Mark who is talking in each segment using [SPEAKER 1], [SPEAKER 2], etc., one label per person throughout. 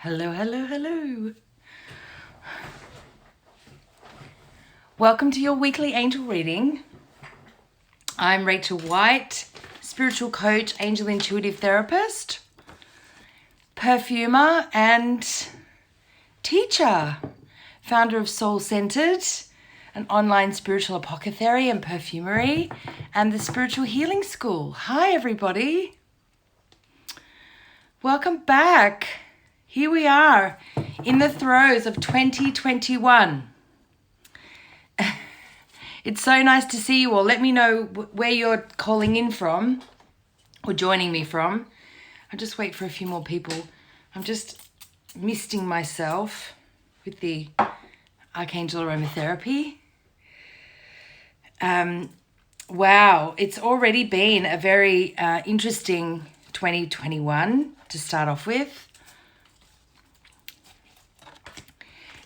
[SPEAKER 1] Hello, hello, hello. Welcome to your weekly angel reading. I'm Rachael White, spiritual coach, angel intuitive therapist, perfumer, and teacher, founder of Soul Centered, an online spiritual apothecary and perfumery, and the Spiritual Healing School. Hi, everybody. Welcome back. Here we are in the throes of 2021. It's so nice to see you all. Let me know where you're calling in from or joining me from. I'll just wait for a few more people. I'm just misting myself with the Archangel Aromatherapy. Wow, it's already been a very interesting 2021 to start off with.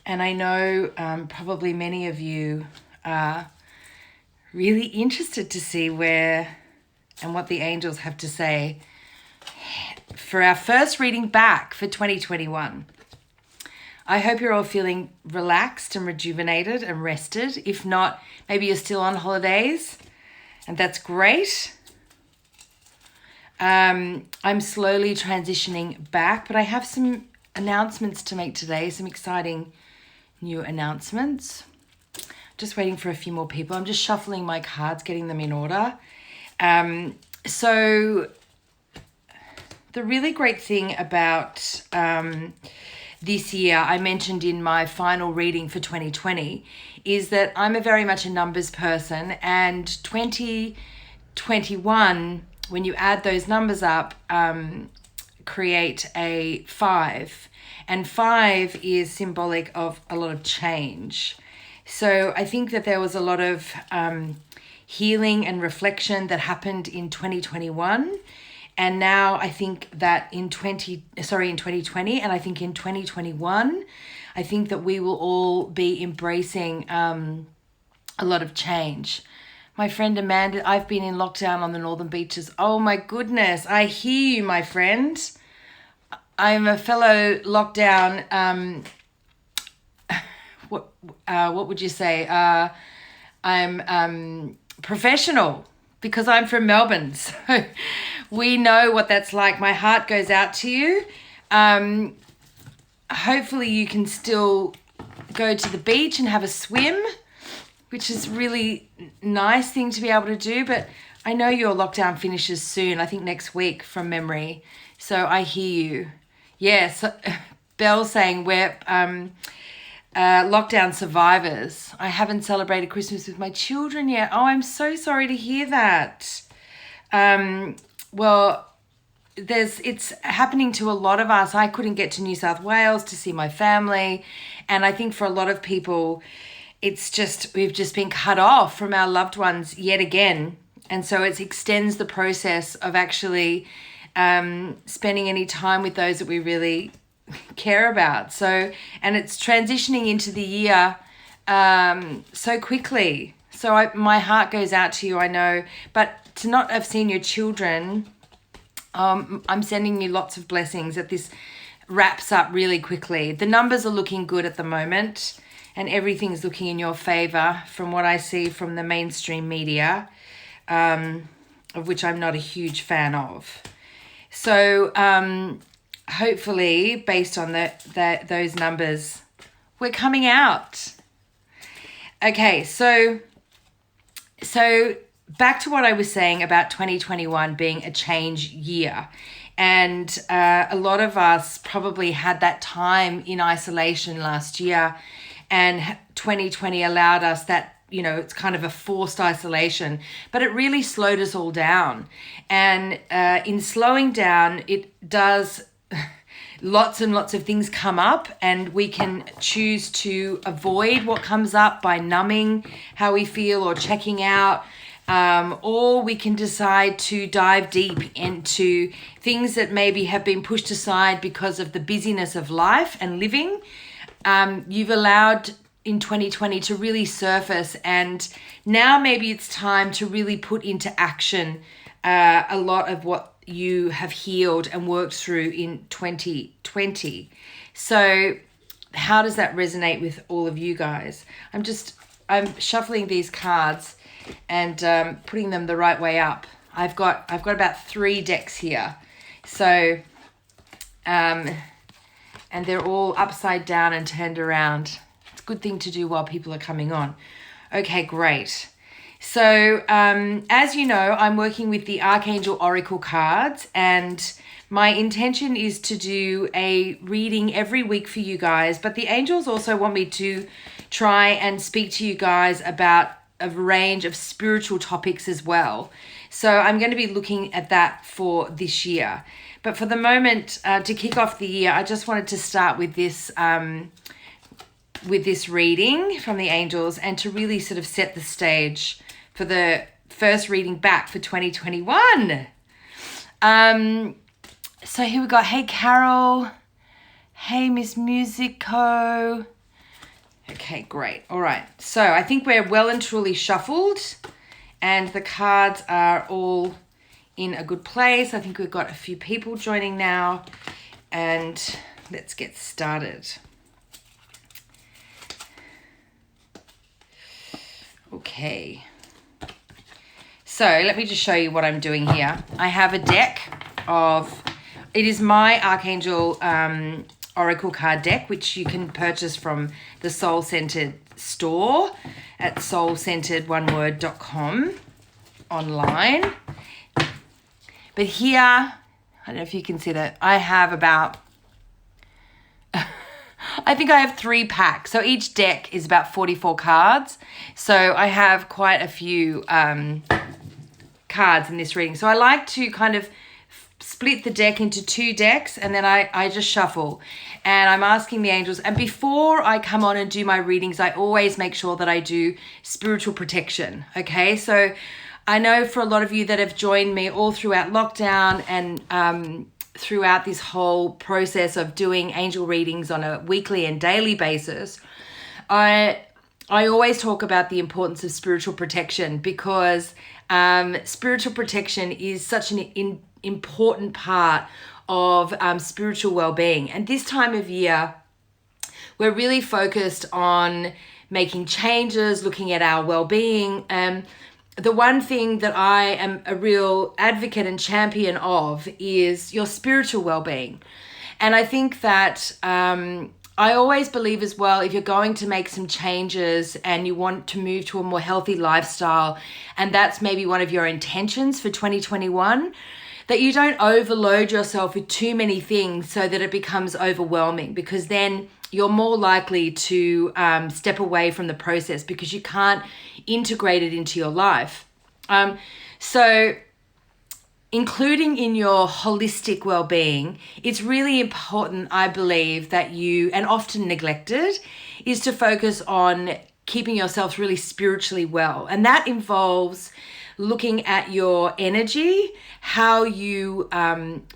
[SPEAKER 1] And I know probably many of you are really interested to see where and what the angels have to say for our first reading back for 2021. I hope you're all feeling relaxed and rejuvenated and rested. If not, maybe you're still on holidays, and that's great. I'm slowly transitioning back, but I have some announcements to make today, some exciting new announcements. Just waiting for a few more people. I'm just shuffling my cards, getting them in order. So the really great thing about this year, I mentioned in my final reading for 2020, is that I'm very much a numbers person, and 2021, when you add those numbers up, create a 5. And 5 is symbolic of a lot of change. So I think that there was a lot of healing and reflection that happened in 2021. And now I think that in 2020, and I think in 2021, I think that we will all be embracing a lot of change. My friend Amanda, I've been in lockdown on the northern beaches. Oh my goodness, I hear you, my friend. I'm a fellow lockdown, what would you say? I'm professional because I'm from Melbourne. So we know what that's like. My heart goes out to you. Hopefully you can still go to the beach and have a swim, which is really nice thing to be able to do. But I know your lockdown finishes soon, I think next week from memory. So I hear you. Yes, Belle saying we're lockdown survivors. I haven't celebrated Christmas with my children yet. Oh, I'm so sorry to hear that. Well, it's happening to a lot of us. I couldn't get to New South Wales to see my family. And I think for a lot of people, we've just been cut off from our loved ones yet again. And so it extends the process of actually spending any time with those that we really care about. So, and it's transitioning into the year so quickly. So my heart goes out to you, I know. But to not have seen your children, I'm sending you lots of blessings that this wraps up really quickly. The numbers are looking good at the moment, and everything's looking in your favor from what I see from the mainstream media, of which I'm not a huge fan of. So hopefully, based on those numbers, we're coming out. Okay, so back to what I was saying about 2021 being a change year. And a lot of us probably had that time in isolation last year, and 2020 allowed us that, it's kind of a forced isolation, but it really slowed us all down. And in slowing down, it does lots and lots of things come up, and we can choose to avoid what comes up by numbing how we feel or checking out. Or we can decide to dive deep into things that maybe have been pushed aside because of the busyness of life and living. You've allowed in 2020 to really surface, and now maybe it's time to really put into action a lot of what you have healed and worked through in 2020. So how does that resonate with all of you guys? I'm shuffling these cards and putting them the right way up. I've got about 3 decks here. So, and they're all upside down and turned around. It's a good thing to do while people are coming on. Okay, great. So, as you know, I'm working with the Archangel Oracle cards, and my intention is to do a reading every week for you guys, but the angels also want me to try and speak to you guys about a range of spiritual topics as well. So I'm going to be looking at that for this year. But for the moment, to kick off the year, I just wanted to start with this reading from the angels, and to really sort of set the stage for the first reading back for 2021. So here we go. Hey, Carol. Hey, Miss Musico. Okay, great. All right. So I think we're well and truly shuffled, and the cards are all in a good place. I think we've got a few people joining now, and let's get started. Okay. So let me just show you what I'm doing here. I have a deck of, it is my Archangel Oracle card deck, which you can purchase from the Soul Centered store at soulcenteredoneword.com online. But here, I don't know if you can see that, I have about, I think I have 3 packs. So each deck is about 44 cards. So I have quite a few cards in this reading. So I like to kind of split the deck into 2 decks, and then I just shuffle, and I'm asking the angels. And before I come on and do my readings, I always make sure that I do spiritual protection. Okay, so I know for a lot of you that have joined me all throughout lockdown and throughout this whole process of doing angel readings on a weekly and daily basis, I always talk about the importance of spiritual protection, because spiritual protection is such an important part of spiritual well-being. And this time of year, we're really focused on making changes, looking at our well-being. The one thing that I am a real advocate and champion of is your spiritual well-being. And I think that I always believe as well, if you're going to make some changes and you want to move to a more healthy lifestyle, and that's maybe one of your intentions for 2021, that you don't overload yourself with too many things so that it becomes overwhelming, because then you're more likely to step away from the process because you can't integrate it into your life. So including in your holistic well-being, it's really important, I believe, that you, and often neglected, is to focus on keeping yourself really spiritually well. And that involves looking at your energy, how you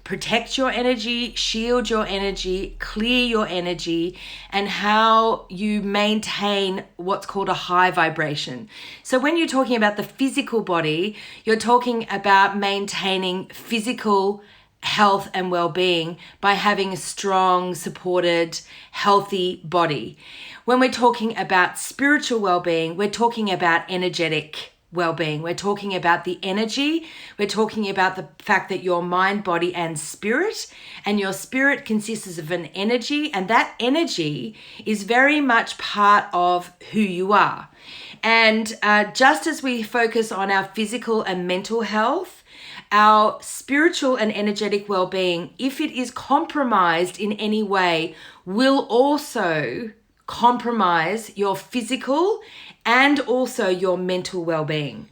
[SPEAKER 1] protect your energy, shield your energy, clear your energy, and how you maintain what's called a high vibration. So when you're talking about the physical body, you're talking about maintaining physical health and well-being by having a strong, supported, healthy body. When we're talking about spiritual well-being, we're talking about energetic well-being. We're talking about the energy. We're talking about the fact that your mind, body, and spirit, and your spirit consists of an energy, and that energy is very much part of who you are. And just as we focus on our physical and mental health, our spiritual and energetic well-being, if it is compromised in any way, will also compromise your physical and also your mental well-being.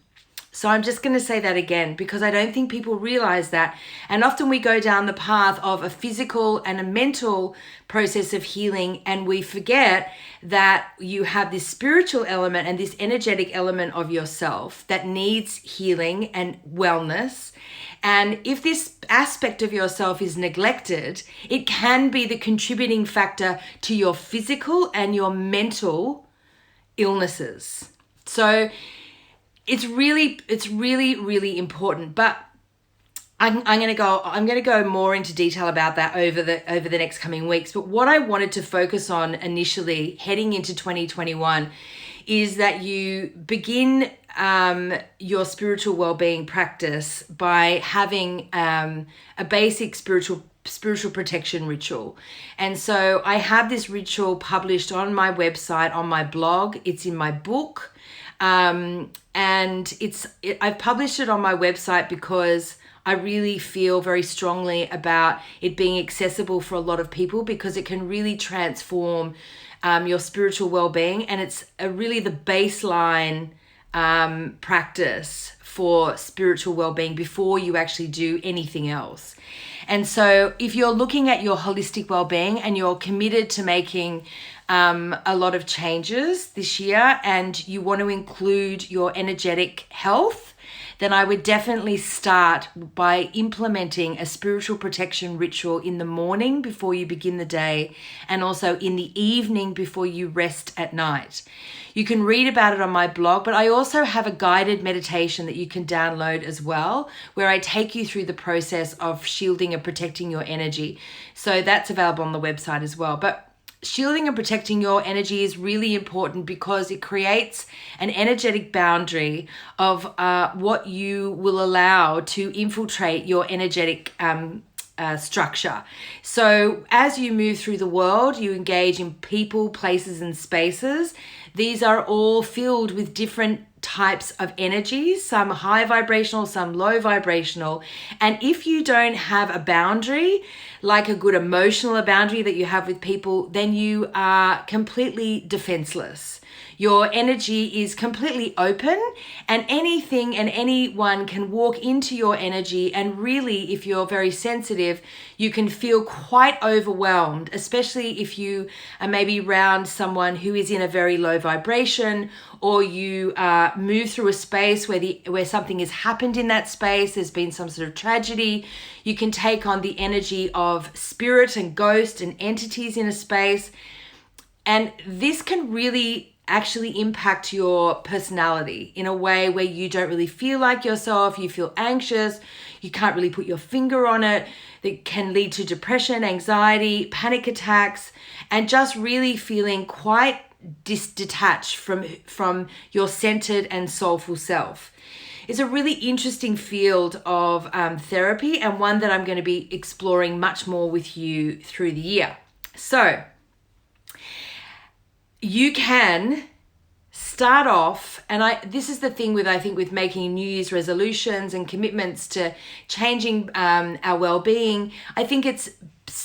[SPEAKER 1] So I'm just going to say that again, because I don't think people realize that. And often we go down the path of a physical and a mental process of healing, and we forget that you have this spiritual element and this energetic element of yourself that needs healing and wellness. And if this aspect of yourself is neglected, it can be the contributing factor to your physical and your mental illnesses. So it's really, really important. But I'm going to go more into detail about that over the next coming weeks. But what I wanted to focus on initially heading into 2021 is that you begin your spiritual well-being practice by having a basic spiritual protection ritual. And so I have this ritual published on my website, on my blog. It's in my book. And I've published it on my website because I really feel very strongly about it being accessible for a lot of people, because it can really transform your spiritual well-being, and it's really the baseline practice for spiritual well-being before you actually do anything else. And so if you're looking at your holistic well-being and you're committed to making a lot of changes this year, and you want to include your energetic health, then I would definitely start by implementing a spiritual protection ritual in the morning before you begin the day, and also in the evening before you rest at night. You can read about it on my blog, but I also have a guided meditation that you can download as well, where I take you through the process of shielding and protecting your energy. So that's available on the website as well. But shielding and protecting your energy is really important because it creates an energetic boundary of what you will allow to infiltrate your energetic structure. So as you move through the world, you engage in people, places, and spaces. These are all filled with different types of energies, some high vibrational, some low vibrational. And if you don't have a boundary, like a good emotional boundary that you have with people, then you are completely defenseless. Your energy is completely open, and anything and anyone can walk into your energy, and really, if you're very sensitive, you can feel quite overwhelmed, especially if you are maybe around someone who is in a very low vibration, or you move through a space where something has happened in that space, there's been some sort of tragedy. You can take on the energy of spirit and ghost and entities in a space, and this can really actually impact your personality in a way where you don't really feel like yourself, you feel anxious, you can't really put your finger on it. That can lead to depression, anxiety, panic attacks, and just really feeling quite detached from your centered and soulful self. It's a really interesting field of therapy, and one that I'm going to be exploring much more with you through the year. So you can start off, and this is the thing with making New Year's resolutions and commitments to changing our well-being. I think it's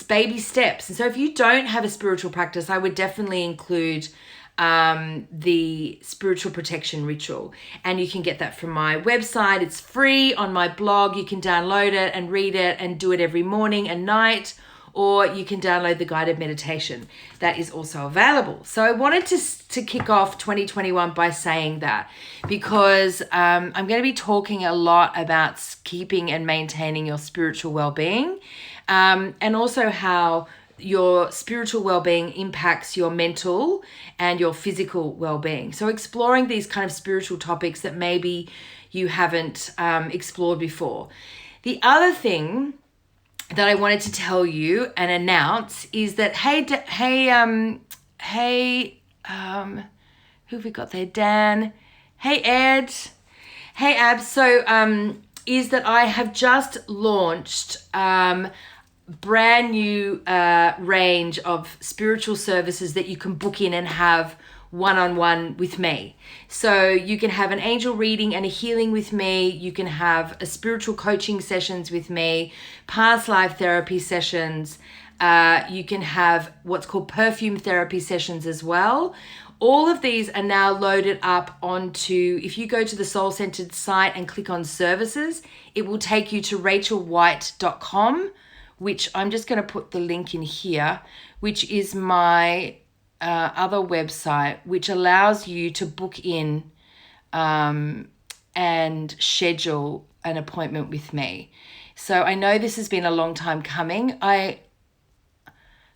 [SPEAKER 1] baby steps. And so if you don't have a spiritual practice, I would definitely include the spiritual protection ritual, and you can get that from my website. It's free on my blog. You can download it and read it and do it every morning and night, or you can download the guided meditation that is also available. So I wanted to kick off 2021 by saying that, because I'm going to be talking a lot about keeping and maintaining your spiritual well-being, and also how your spiritual well-being impacts your mental and your physical well-being. So exploring these kind of spiritual topics that maybe you haven't explored before. The other thing that I wanted to tell you and announce is that who have we got there? Dan. Hey Ed. Hey Ab. So is that I have just launched brand new range of spiritual services that you can book in and have one-on-one with me. So you can have an angel reading and a healing with me. You can have a spiritual coaching sessions with me, past life therapy sessions. You can have what's called perfume therapy sessions as well. All of these are now loaded up onto, if you go to the Soul Centered site and click on services, it will take you to rachaelwhite.com, which I'm just going to put the link in here, which is my other website, which allows you to book in and schedule an appointment with me. So I know this has been a long time coming. I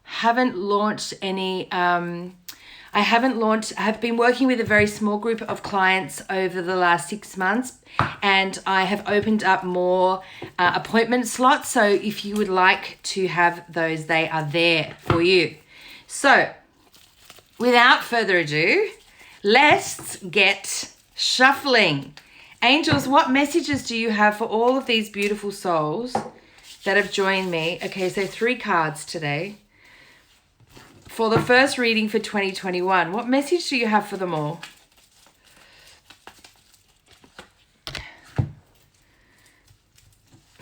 [SPEAKER 1] haven't launched any, I I haven't launched. I have been working with a very small group of clients over the last 6 months, and I have opened up more appointment slots. So if you would like to have those, they are there for you. So without further ado, let's get shuffling. Angels, what messages do you have for all of these beautiful souls that have joined me? Okay, so 3 cards today. For the first reading for 2021, what message do you have for them all?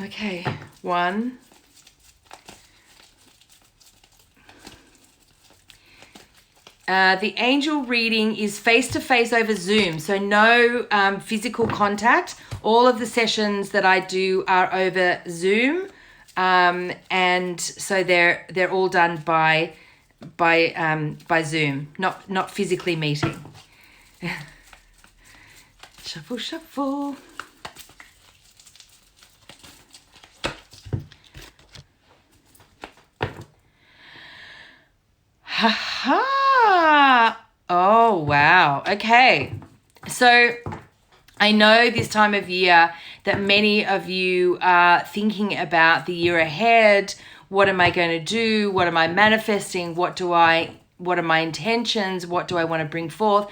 [SPEAKER 1] Okay, 1. The angel reading is face-to-face over Zoom, so no physical contact. All of the sessions that I do are over Zoom, and so they're all done by Zoom, not physically meeting. Shuffle, shuffle. Ha ha! Oh, wow. Okay. So I know this time of year that many of you are thinking about the year ahead. What am I going to do? What am I manifesting? What are my intentions? What do I want to bring forth?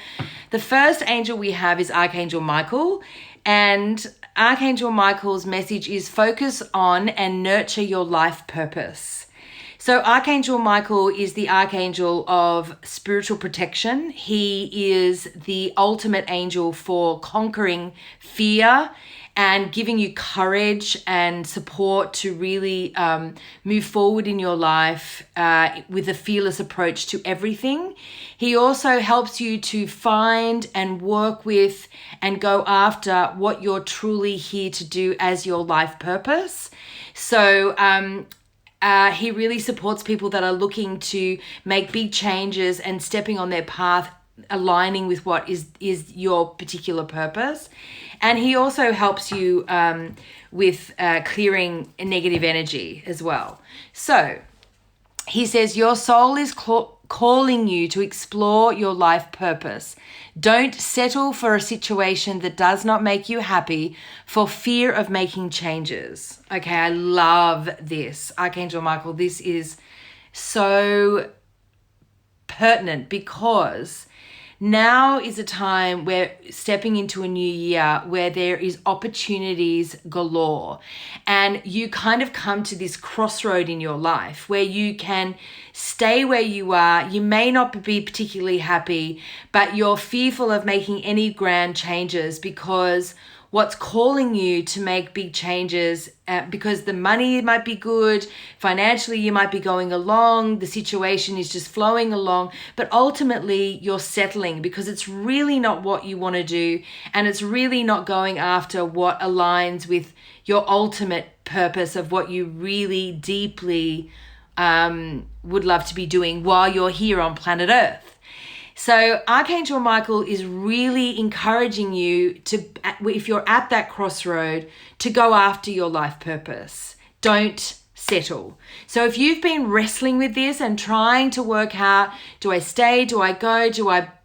[SPEAKER 1] The first angel we have is Archangel Michael, and Archangel Michael's message is focus on and nurture your life purpose. So Archangel Michael is the archangel of spiritual protection. He is the ultimate angel for conquering fear and giving you courage and support to really move forward in your life with a fearless approach to everything. He also helps you to find and work with and go after what you're truly here to do as your life purpose. So he really supports people that are looking to make big changes and stepping on their path, aligning with what is your particular purpose. And he also helps you with clearing negative energy as well. So he says, your soul is calling you to explore your life purpose. Don't settle for a situation that does not make you happy for fear of making changes. Okay, I love this. Archangel Michael, this is so pertinent because now is a time where stepping into a new year where there is opportunities galore, and you kind of come to this crossroad in your life where you can stay where you are. You may not be particularly happy, but you're fearful of making any grand changes because what's calling you to make big changes because the money might be good, financially you might be going along, the situation is just flowing along, but ultimately you're settling because it's really not what you want to do, and it's really not going after what aligns with your ultimate purpose of what you really deeply would love to be doing while you're here on planet Earth. So Archangel Michael is really encouraging you to, if you're at that crossroad, to go after your life purpose. Don't settle. So if you've been wrestling with this and trying to work out, do I stay? Do I go?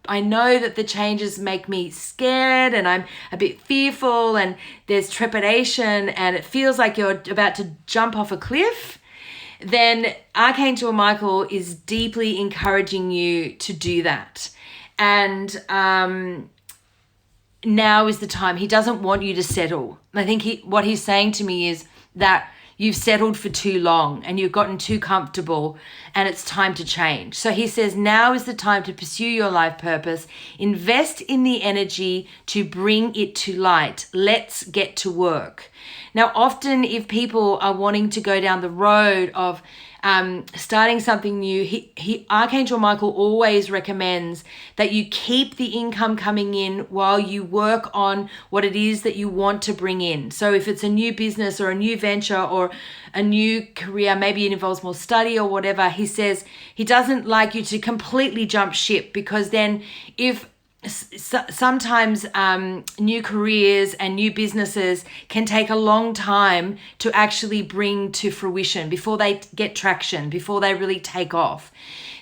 [SPEAKER 1] I know that the changes make me scared and I'm a bit fearful and there's trepidation and it feels like you're about to jump off a cliff, then Archangel Michael is deeply encouraging you to do that. And now is the time. He doesn't want you to settle. I think what he's saying to me is that you've settled for too long and you've gotten too comfortable and it's time to change. So he says now is the time to pursue your life purpose. Invest in the energy to bring it to light. Let's get to work. Now, often if people are wanting to go down the road of starting something new, Archangel Michael always recommends that you keep the income coming in while you work on what it is that you want to bring in. So if it's a new business or a new venture or a new career, maybe it involves more study or whatever, he says he doesn't like you to completely jump ship, because then if sometimes new careers and new businesses can take a long time to actually bring to fruition before they get traction, before they really take off.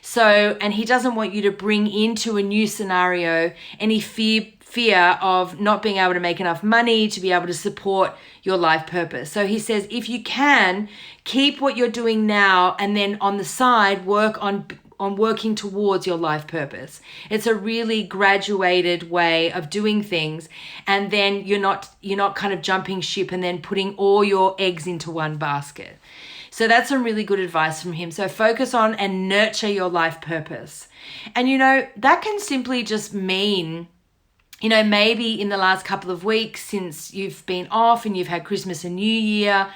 [SPEAKER 1] So, and he doesn't want you to bring into a new scenario any fear of not being able to make enough money to be able to support your life purpose. So he says, if you can, keep what you're doing now and then on the side work on working towards your life purpose. It's a really graduated way of doing things, and then you're not kind of jumping ship and then putting all your eggs into one basket. So that's some really good advice from him. So focus on and nurture your life purpose. And that can simply just mean, maybe in the last couple of weeks since you've been off and you've had Christmas and New Year,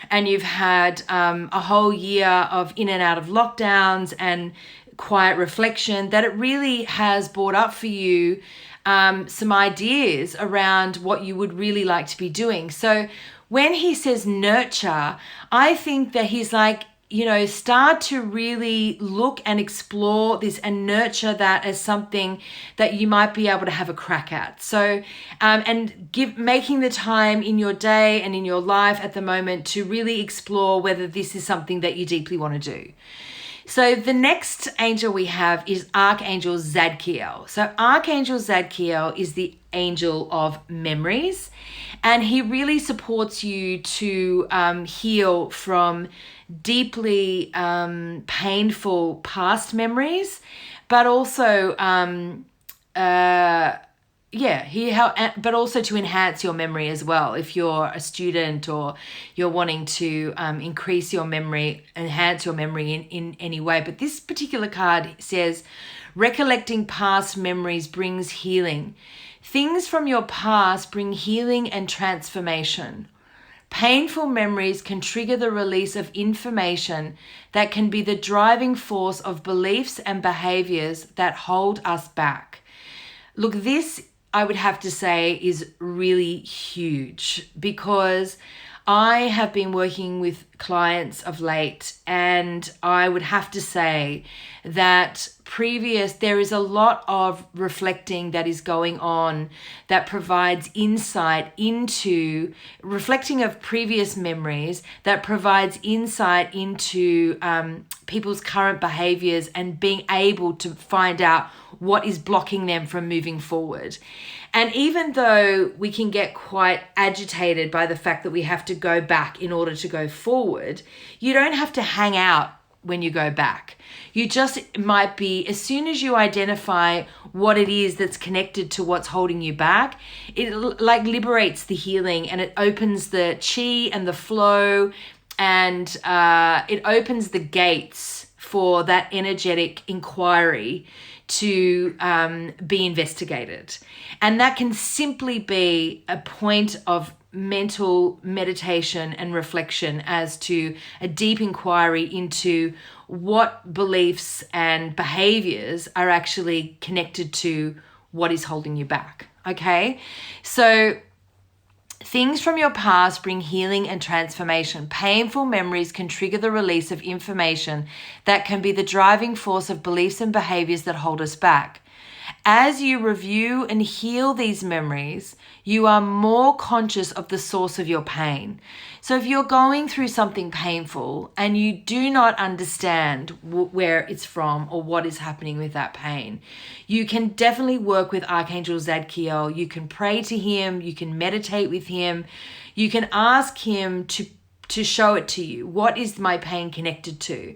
[SPEAKER 1] and you've had a whole year of in and out of lockdowns and quiet reflection, that it really has brought up for you some ideas around what you would really like to be doing. So when he says nurture, I think that he's like, start to really look and explore this and nurture that as something that you might be able to have a crack at. So, and making the time in your day and in your life at the moment to really explore whether this is something that you deeply want to do. So the next angel we have is Archangel Zadkiel. So Archangel Zadkiel is the angel of memories, and he really supports you to heal from deeply painful past memories, but also but also to enhance your memory as well. If you're a student or you're wanting to increase your memory, enhance your memory in any way. But this particular card says, recollecting past memories brings healing. Things from your past bring healing and transformation. Painful memories can trigger the release of information that can be the driving force of beliefs and behaviors that hold us back. Look, this, I would have to say, is really huge, because I have been working with clients of late, and I would have to say that there is a lot of reflecting that is going on that provides insight into reflecting of previous memories, that provides insight into people's current behaviors and being able to find out what is blocking them from moving forward. And even though we can get quite agitated by the fact that we have to go back in order to go forward, you don't have to hang out when you go back. You just might be, as soon as you identify what it is that's connected to what's holding you back, it like liberates the healing, and it opens the chi and the flow, and it opens the gates for that energetic inquiry to be investigated. And that can simply be a point of mental meditation and reflection as to a deep inquiry into what beliefs and behaviors are actually connected to what is holding you back. Okay? So things from your past bring healing and transformation. Painful memories can trigger the release of information that can be the driving force of beliefs and behaviors that hold us back. As you review and heal these memories, you are more conscious of the source of your pain. So if you're going through something painful and you do not understand where it's from or what is happening with that pain, you can definitely work with Archangel Zadkiel. You can pray to him, you can meditate with him, you can ask him to show it to you. What is my pain connected to?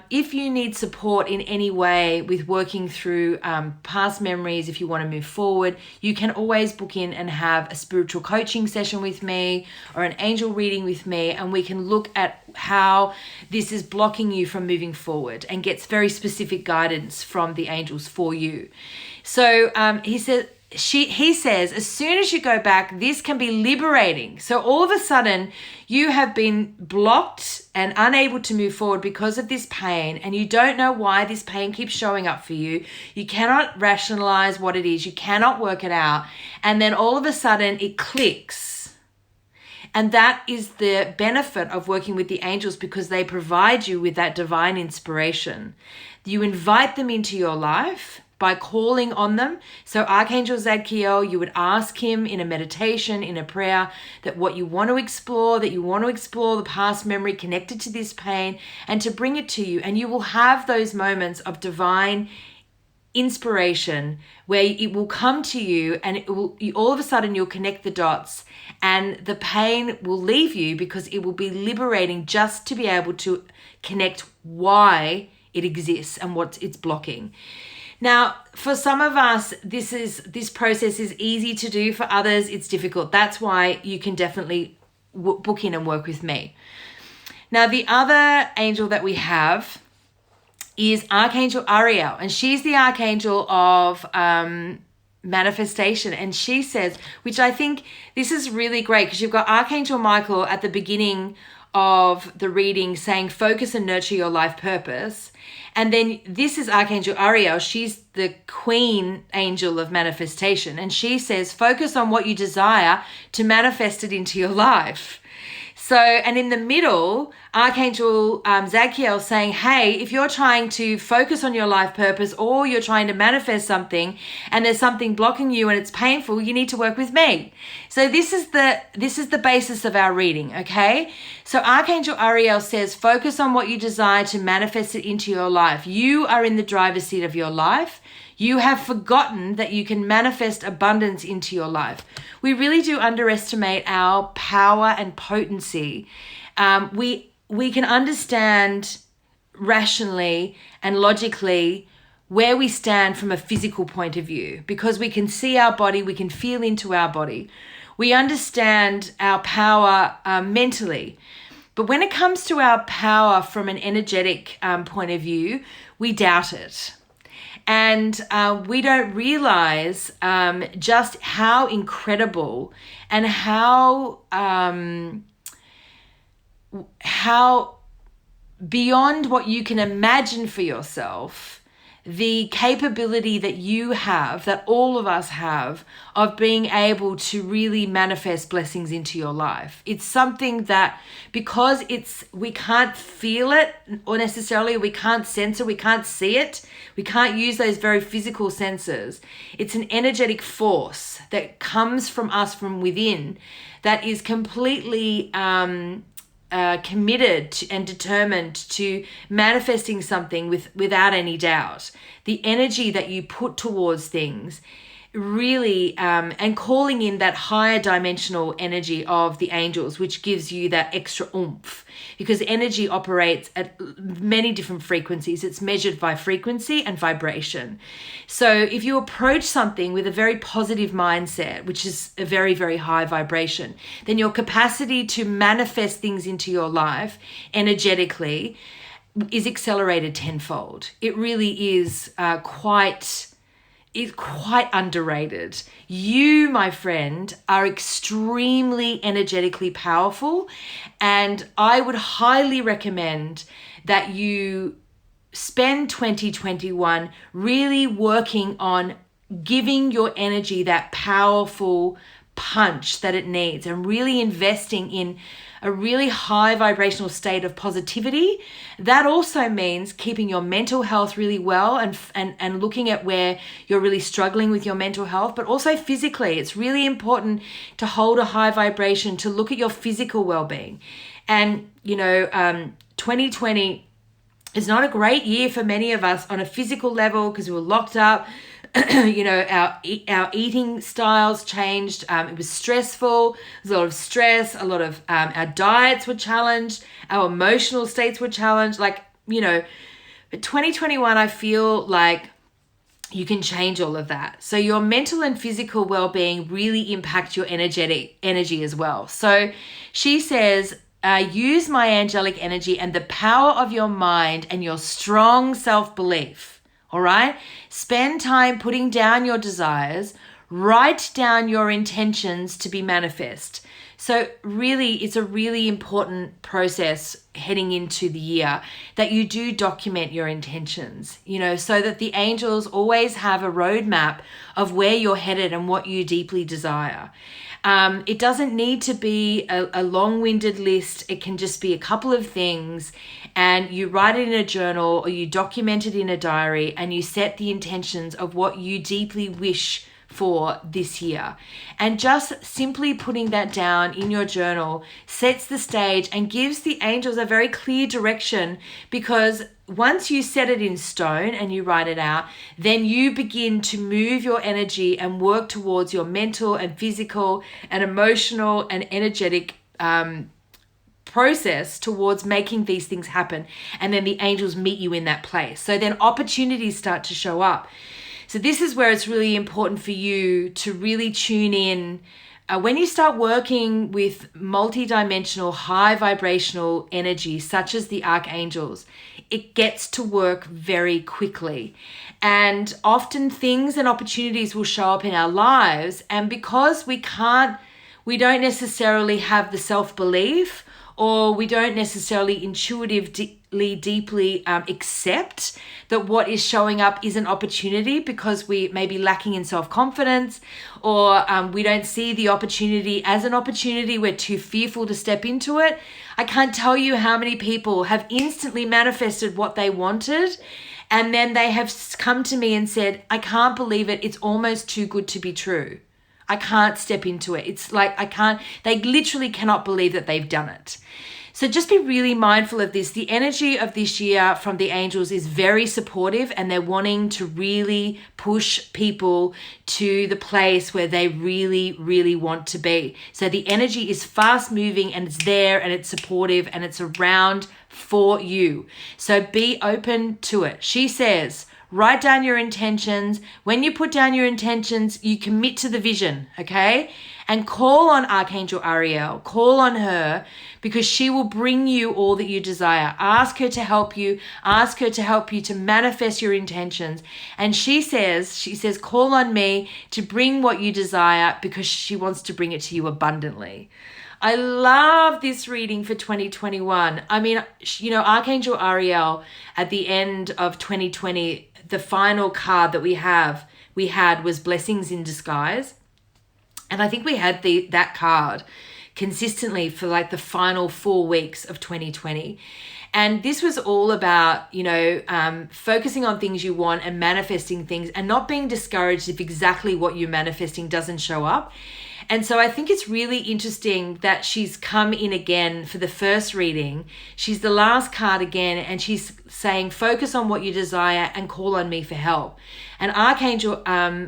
[SPEAKER 1] If you need support in any way with working through past memories, if you want to move forward, you can always book in and have a spiritual coaching session with me or an angel reading with me, and we can look at how this is blocking you from moving forward and gets very specific guidance from the angels for you. So he says, as soon as you go back, this can be liberating. So all of a sudden, you have been blocked and unable to move forward because of this pain, and you don't know why this pain keeps showing up for you. You cannot rationalize what it is. You cannot work it out. And then all of a sudden, it clicks. And that is the benefit of working with the angels, because they provide you with that divine inspiration. You invite them into your life, by calling on them. So Archangel Zadkiel, you would ask him in a meditation, in a prayer, that what you want to explore, the past memory connected to this pain, and to bring it to you. And you will have those moments of divine inspiration where it will come to you, and all of a sudden you'll connect the dots, and the pain will leave you because it will be liberating just to be able to connect why it exists and what it's blocking. Now, for some of us, this process is easy to do. For others, it's difficult. That's why you can definitely book in and work with me. Now, the other angel that we have is Archangel Ariel, and she's the archangel of manifestation. And she says, which I think this is really great, because you've got Archangel Michael at the beginning of the reading saying, focus and nurture your life purpose. And then this is Archangel Ariel. She's the queen angel of manifestation. And she says, focus on what you desire to manifest it into your life. So, and in the middle, Archangel Zadkiel saying, hey, if you're trying to focus on your life purpose, or you're trying to manifest something and there's something blocking you and it's painful, you need to work with me. So this is the basis of our reading, okay? So Archangel Ariel says, focus on what you desire to manifest it into your life. You are in the driver's seat of your life. You have forgotten that you can manifest abundance into your life. We really do underestimate our power and potency. We can understand rationally and logically where we stand from a physical point of view, because we can see our body, we can feel into our body. We understand our power mentally. But when it comes to our power from an energetic point of view, we doubt it. And we don't realize just how incredible and how beyond what you can imagine for yourself, the capability that you have, that all of us have, of being able to really manifest blessings into your life. It's something that, because we can't feel it, or necessarily we can't sense it, we can't see it, we can't use those very physical senses. It's an energetic force that comes from us from within, that is completely committed to, and determined to manifesting something without any doubt. The energy that you put towards things really, and calling in that higher dimensional energy of the angels, which gives you that extra oomph, because energy operates at many different frequencies. It's measured by frequency and vibration. So if you approach something with a very positive mindset, which is a very, very high vibration, then your capacity to manifest things into your life energetically is accelerated tenfold. It really is quite underrated. You, my friend, are extremely energetically powerful, and I would highly recommend that you spend 2021 really working on giving your energy that powerful punch that it needs, and really investing in a really high vibrational state of positivity. That also means keeping your mental health really well, and looking at where you're really struggling with your mental health, but also physically. It's really important to hold a high vibration, to look at your physical well-being. And, 2020 is not a great year for many of us on a physical level, because we were locked up. Our eating styles changed. It was stressful. There was a lot of stress. A lot of our diets were challenged. Our emotional states were challenged. But 2021, I feel like you can change all of that. So your mental and physical well-being really impact your energy as well. So she says, use my angelic energy and the power of your mind and your strong self-belief. All right? Spend time putting down your desires. Write down your intentions to be manifest. So really, it's a really important process heading into the year that you do document your intentions, so that the angels always have a roadmap of where you're headed and what you deeply desire. It doesn't need to be a long-winded list. It can just be a couple of things, and you write it in a journal or you document it in a diary, and you set the intentions of what you deeply wish for this year. And just simply putting that down in your journal sets the stage and gives the angels a very clear direction, because once you set it in stone and you write it out, then you begin to move your energy and work towards your mental and physical and emotional and energetic process towards making these things happen. And then the angels meet you in that place. So then opportunities start to show up. So this is where it's really important for you to really tune in. When you start working with multidimensional, high vibrational energy, such as the archangels, it gets to work very quickly. And often things and opportunities will show up in our lives. And because we don't necessarily have the self-belief, or we don't necessarily intuitively deeply accept that what is showing up is an opportunity, because we may be lacking in self-confidence, or we don't see the opportunity as an opportunity. We're too fearful to step into it. I can't tell you how many people have instantly manifested what they wanted, and then they have come to me and said, I can't believe it. It's almost too good to be true. I can't step into it. It's like they literally cannot believe that they've done it. So just be really mindful of this. The energy of this year from the angels is very supportive, and they're wanting to really push people to the place where they really, really want to be. So the energy is fast moving, and it's there, and it's supportive, and it's around for you. So be open to it. She says, write down your intentions. When you put down your intentions, you commit to the vision, okay? And call on Archangel Ariel. Call on her, because she will bring you all that you desire. Ask her to help you. Ask her to help you to manifest your intentions. And she says, call on me to bring what you desire, because she wants to bring it to you abundantly. I love this reading for 2021. I mean, Archangel Ariel at the end of 2020, the final card that we had was Blessings in Disguise. And I think we had that card consistently for like the final 4 weeks of 2020. And this was all about, focusing on things you want and manifesting things, and not being discouraged if exactly what you're manifesting doesn't show up. And so I think it's really interesting that she's come in again for the first reading. She's the last card again, and she's saying, focus on what you desire and call on me for help. And Archangel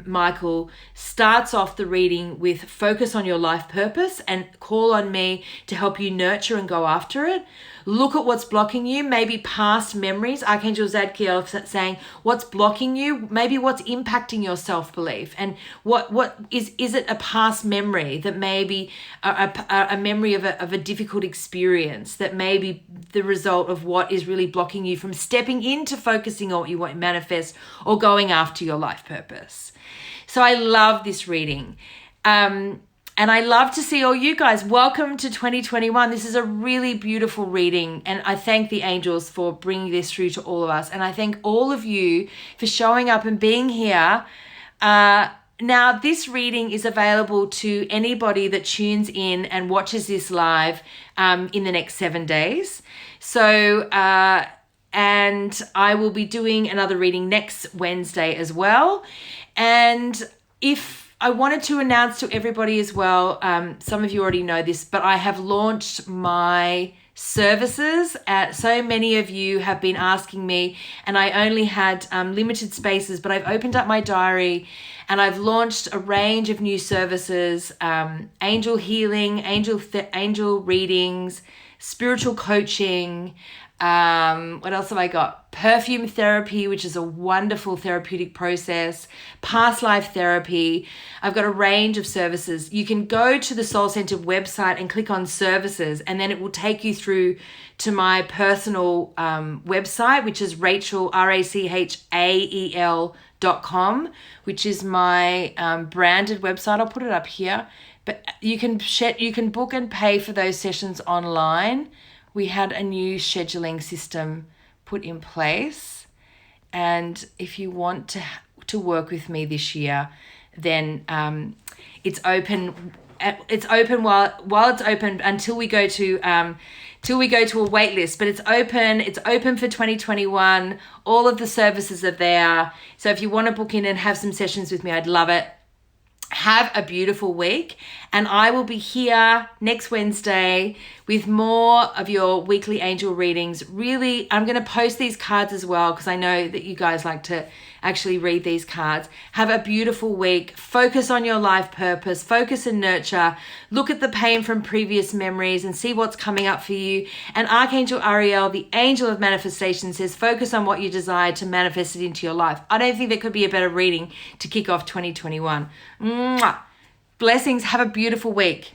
[SPEAKER 1] Michael starts off the reading with focus on your life purpose and call on me to help you nurture and go after it. Look at what's blocking you, maybe past memories. Archangel Zadkiel saying, what's blocking you? Maybe what's impacting your self-belief, and what is it a past memory that maybe a memory of a difficult experience that may be the result of what is really blocking you from stepping into focusing on what you want to manifest or going after your life purpose. So I love this reading. And I love to see all you guys. Welcome to 2021. This is a really beautiful reading. And I thank the angels for bringing this through to all of us. And I thank all of you for showing up and being here. Now, this reading is available to anybody that tunes in and watches this live in the next 7 days. So, and I will be doing another reading next Wednesday as well. And if I wanted to announce to everybody as well, some of you already know this, but I have launched my services. So many of you have been asking me, and I only had limited spaces, but I've opened up my diary and I've launched a range of new services, angel healing, angel readings, spiritual coaching. What else have I got? Perfume therapy, which is a wonderful therapeutic process, past life therapy. I've got a range of services. You can go to the Soul Center website and click on services, and then it will take you through to my personal website, which is Rachael, RACHAEL.com, which is my branded website. I'll put it up here. But you can book and pay for those sessions online. We had a new scheduling system put in place, and if you want to work with me this year, then it's open. It's open while it's open until we go to a wait list. But it's open. It's open for 2021. All of the services are there. So if you want to book in and have some sessions with me, I'd love it. Have a beautiful week, and I will be here next Wednesday with more of your weekly angel readings. Really, I'm going to post these cards as well because I know that you guys like to actually read these cards. Have a beautiful week. Focus on your life purpose. Focus and nurture. Look at the pain from previous memories and see what's coming up for you. And Archangel Ariel, the angel of manifestation, says focus on what you desire to manifest it into your life. I don't think there could be a better reading to kick off 2021. Mwah. Blessings. Have a beautiful week.